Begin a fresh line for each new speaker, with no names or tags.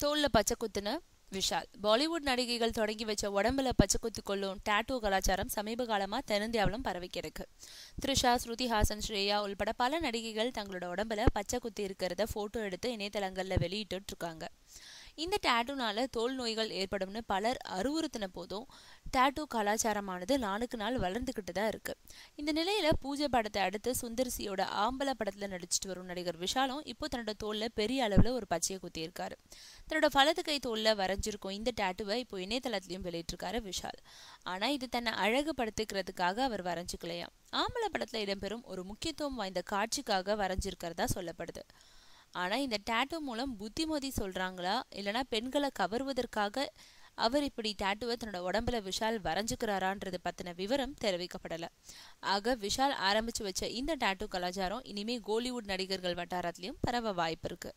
தோல்ல பச்சை குத்துன விஷால். பாலிவுட் நடிகைகள் தொடங்கி வச்ச உடம்புல பச்சை குத்தி கொள்ளும் டாட்டூ கலாச்சாரம் சமீப காலமா தென்னிந்தியாவிலும் பரவிக்கிருக்கு. த்ரிஷா, ஸ்ருதி ஹாசன், ஸ்ரேயா உள்பட பல நடிகைகள் தங்களோட உடம்புல பச்சை குத்தி இருக்கிறத போட்டோ எடுத்து இணையதளங்கள்ல வெளியிட்டு இருக்காங்க. இந்த டாட்டூனால தோல் நோய்கள் ஏற்படும்னு பலர் அறிவுறுத்தின போதும் டாட்டூ கலாச்சாரமானது நாளுக்கு நாள் வளர்ந்துகிட்டு தான் இருக்கு. இந்த நிலையில பூஜை படத்தை அடுத்து சுந்தர்சியோட ஆம்பல படத்துல நடிச்சிட்டு வரும் நடிகர் விஷாலும் இப்போ தன்னோட தோல்ல பெரிய அளவுல ஒரு பச்சையை குத்தி இருக்காரு. தன்னோட வலது கை தோல்ல வரைஞ்சிருக்கும் இந்த டாட்டூவை இப்போ இணையதளத்திலையும் வெளியிட்டிருக்காரு விஷால். ஆனா இது தன்னை அழகுபடுத்திக்கிறதுக்காக அவர் வரைஞ்சுக்கலையாம். ஆம்பல படத்துல இடம்பெறும் ஒரு முக்கியத்துவம் வாய்ந்த காட்சிக்காக வரைஞ்சிருக்கிறதா சொல்லப்படுது. ஆனா இந்த டாட்டூ மூலம் புத்திமதி சொல்றாங்களா இல்லைன்னா பெண்களை கவர்வதற்காக அவர் இப்படி டாட்டூவை தன்னோட உடம்புல விஷால் வரைஞ்சுக்கிறாரான்றது பத்தின விவரம் தெரிவிக்கப்படல. ஆக விஷால் ஆரம்பிச்சு வச்ச இந்த டாட்டூ கலாச்சாரம் இனிமே கோலிவுட் நடிகர்கள் வட்டாரத்திலையும் பரவ வாய்ப்பு இருக்கு.